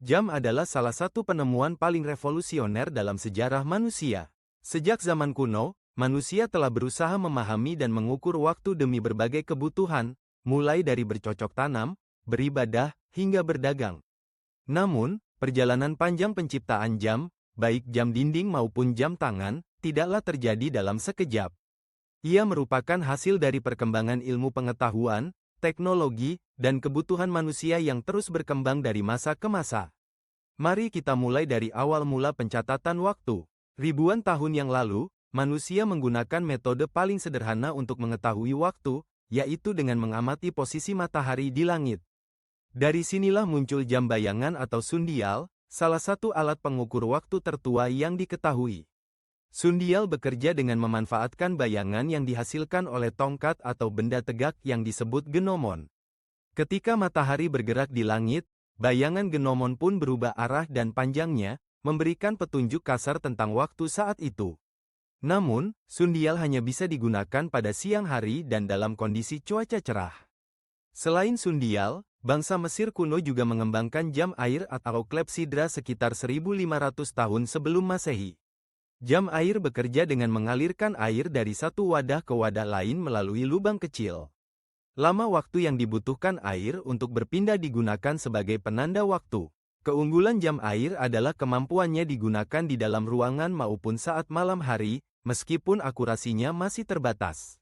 Jam adalah salah satu penemuan paling revolusioner dalam sejarah manusia. Sejak zaman kuno, manusia telah berusaha memahami dan mengukur waktu demi berbagai kebutuhan, mulai dari bercocok tanam, beribadah, hingga berdagang. Namun, perjalanan panjang penciptaan jam, baik jam dinding maupun jam tangan, tidaklah terjadi dalam sekejap. Ia merupakan hasil dari perkembangan ilmu pengetahuan, teknologi, dan kebutuhan manusia yang terus berkembang dari masa ke masa. Mari kita mulai dari awal mula pencatatan waktu. Ribuan tahun yang lalu, manusia menggunakan metode paling sederhana untuk mengetahui waktu, yaitu dengan mengamati posisi matahari di langit. Dari sinilah muncul jam bayangan atau sundial, salah satu alat pengukur waktu tertua yang diketahui. Sundial bekerja dengan memanfaatkan bayangan yang dihasilkan oleh tongkat atau benda tegak yang disebut genomon. Ketika matahari bergerak di langit, bayangan genomon pun berubah arah dan panjangnya, memberikan petunjuk kasar tentang waktu saat itu. Namun, sundial hanya bisa digunakan pada siang hari dan dalam kondisi cuaca cerah. Selain sundial, bangsa Mesir kuno juga mengembangkan jam air atau klepsidra sekitar 1500 tahun sebelum Masehi. Jam air bekerja dengan mengalirkan air dari satu wadah ke wadah lain melalui lubang kecil. Lama waktu yang dibutuhkan air untuk berpindah digunakan sebagai penanda waktu. Keunggulan jam air adalah kemampuannya digunakan di dalam ruangan maupun saat malam hari, meskipun akurasinya masih terbatas.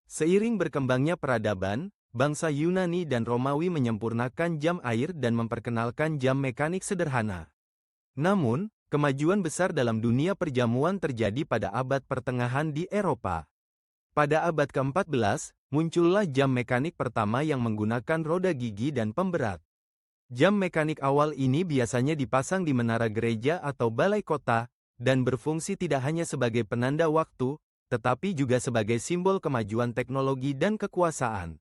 Seiring berkembangnya peradaban, bangsa Yunani dan Romawi menyempurnakan jam air dan memperkenalkan jam mekanik sederhana. Namun, kemajuan besar dalam dunia perjamuan terjadi pada abad pertengahan di Eropa. Pada abad ke-14, muncullah jam mekanik pertama yang menggunakan roda gigi dan pemberat. Jam mekanik awal ini biasanya dipasang di menara gereja atau balai kota, dan berfungsi tidak hanya sebagai penanda waktu, tetapi juga sebagai simbol kemajuan teknologi dan kekuasaan.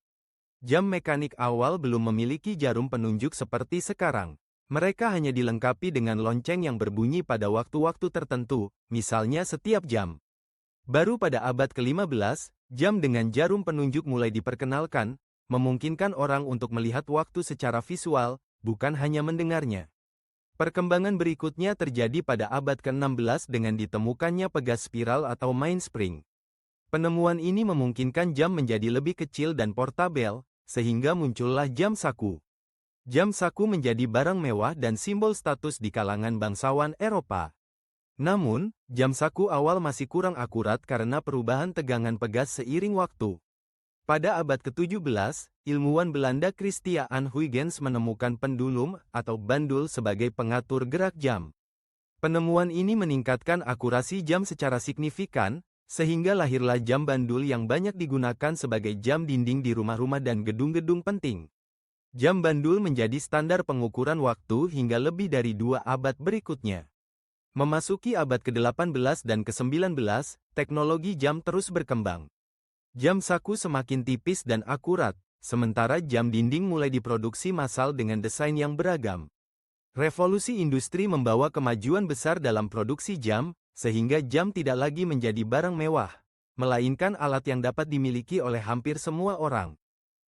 Jam mekanik awal belum memiliki jarum penunjuk seperti sekarang. Mereka hanya dilengkapi dengan lonceng yang berbunyi pada waktu-waktu tertentu, misalnya setiap jam. Baru pada abad ke-15, jam dengan jarum penunjuk mulai diperkenalkan, memungkinkan orang untuk melihat waktu secara visual, bukan hanya mendengarnya. Perkembangan berikutnya terjadi pada abad ke-16 dengan ditemukannya pegas spiral atau mainspring. Penemuan ini memungkinkan jam menjadi lebih kecil dan portabel, sehingga muncullah jam saku. Jam saku menjadi barang mewah dan simbol status di kalangan bangsawan Eropa. Namun, jam saku awal masih kurang akurat karena perubahan tegangan pegas seiring waktu. Pada abad ke-17, ilmuwan Belanda Christiaan Huygens menemukan pendulum atau bandul sebagai pengatur gerak jam. Penemuan ini meningkatkan akurasi jam secara signifikan, sehingga lahirlah jam bandul yang banyak digunakan sebagai jam dinding di rumah-rumah dan gedung-gedung penting. Jam bandul menjadi standar pengukuran waktu hingga lebih dari 2 abad berikutnya. Memasuki abad ke-18 dan ke-19, teknologi jam terus berkembang. Jam saku semakin tipis dan akurat, sementara jam dinding mulai diproduksi massal dengan desain yang beragam. Revolusi industri membawa kemajuan besar dalam produksi jam, sehingga jam tidak lagi menjadi barang mewah, melainkan alat yang dapat dimiliki oleh hampir semua orang.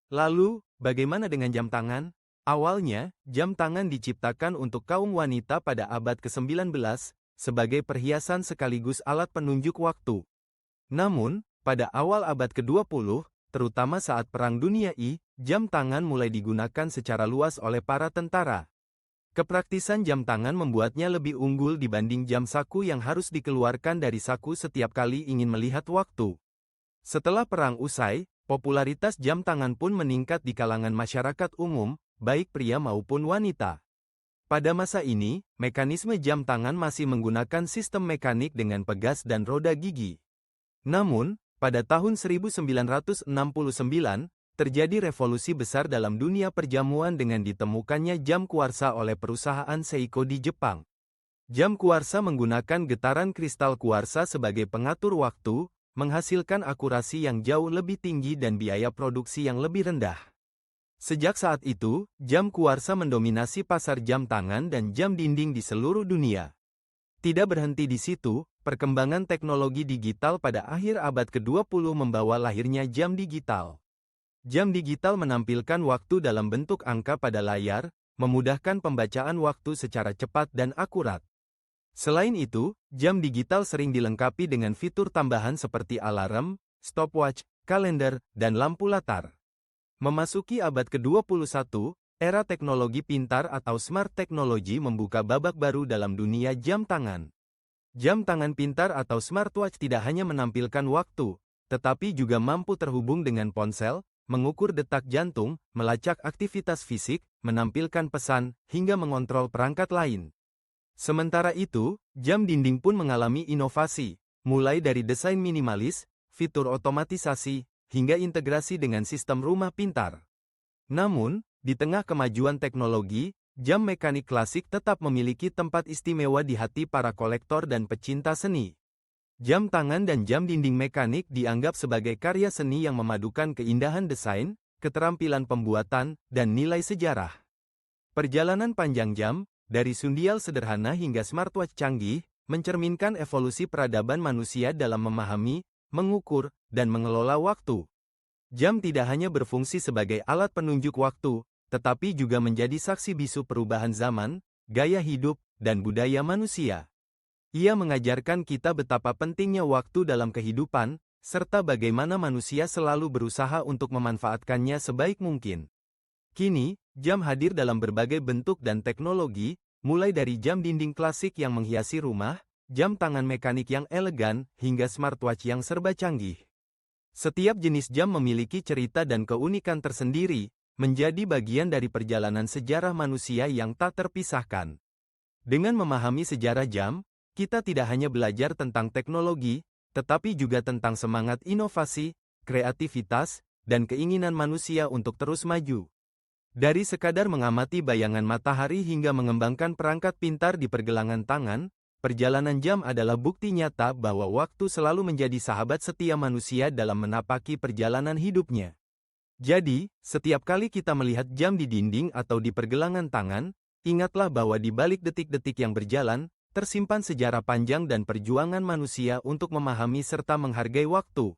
Lalu, bagaimana dengan jam tangan? Awalnya, jam tangan diciptakan untuk kaum wanita pada abad ke-19, sebagai perhiasan sekaligus alat penunjuk waktu. Namun, pada awal abad ke-20, terutama saat Perang Dunia I, jam tangan mulai digunakan secara luas oleh para tentara. Kepraktisan jam tangan membuatnya lebih unggul dibanding jam saku yang harus dikeluarkan dari saku setiap kali ingin melihat waktu. Setelah perang usai, popularitas jam tangan pun meningkat di kalangan masyarakat umum, baik pria maupun wanita. Pada masa ini, mekanisme jam tangan masih menggunakan sistem mekanik dengan pegas dan roda gigi. Namun, pada tahun 1969, terjadi revolusi besar dalam dunia perjamuan dengan ditemukannya jam kuarsa oleh perusahaan Seiko di Jepang. Jam kuarsa menggunakan getaran kristal kuarsa sebagai pengatur waktu, menghasilkan akurasi yang jauh lebih tinggi dan biaya produksi yang lebih rendah. Sejak saat itu, jam kuarsa mendominasi pasar jam tangan dan jam dinding di seluruh dunia. Tidak berhenti di situ, perkembangan teknologi digital pada akhir abad ke-20 membawa lahirnya jam digital. Jam digital menampilkan waktu dalam bentuk angka pada layar, memudahkan pembacaan waktu secara cepat dan akurat. Selain itu, jam digital sering dilengkapi dengan fitur tambahan seperti alarm, stopwatch, kalender, dan lampu latar. Memasuki abad ke-21, era teknologi pintar atau smart technology membuka babak baru dalam dunia jam tangan. Jam tangan pintar atau smartwatch tidak hanya menampilkan waktu, tetapi juga mampu terhubung dengan ponsel, mengukur detak jantung, melacak aktivitas fisik, menampilkan pesan, hingga mengontrol perangkat lain. Sementara itu, jam dinding pun mengalami inovasi, mulai dari desain minimalis, fitur otomatisasi, hingga integrasi dengan sistem rumah pintar. Namun, di tengah kemajuan teknologi, jam mekanik klasik tetap memiliki tempat istimewa di hati para kolektor dan pecinta seni. Jam tangan dan jam dinding mekanik dianggap sebagai karya seni yang memadukan keindahan desain, keterampilan pembuatan, dan nilai sejarah. Perjalanan panjang jam, dari sundial sederhana hingga smartwatch canggih, mencerminkan evolusi peradaban manusia dalam memahami, mengukur, dan mengelola waktu. Jam tidak hanya berfungsi sebagai alat penunjuk waktu, tetapi juga menjadi saksi bisu perubahan zaman, gaya hidup, dan budaya manusia. Ia mengajarkan kita betapa pentingnya waktu dalam kehidupan, serta bagaimana manusia selalu berusaha untuk memanfaatkannya sebaik mungkin. Kini, jam hadir dalam berbagai bentuk dan teknologi, mulai dari jam dinding klasik yang menghiasi rumah, jam tangan mekanik yang elegan, hingga smartwatch yang serba canggih. Setiap jenis jam memiliki cerita dan keunikan tersendiri, menjadi bagian dari perjalanan sejarah manusia yang tak terpisahkan. Dengan memahami sejarah jam, kita tidak hanya belajar tentang teknologi, tetapi juga tentang semangat inovasi, kreativitas, dan keinginan manusia untuk terus maju. Dari sekadar mengamati bayangan matahari hingga mengembangkan perangkat pintar di pergelangan tangan, perjalanan jam adalah bukti nyata bahwa waktu selalu menjadi sahabat setia manusia dalam menapaki perjalanan hidupnya. Jadi, setiap kali kita melihat jam di dinding atau di pergelangan tangan, ingatlah bahwa di balik detik-detik yang berjalan, tersimpan sejarah panjang dan perjuangan manusia untuk memahami serta menghargai waktu.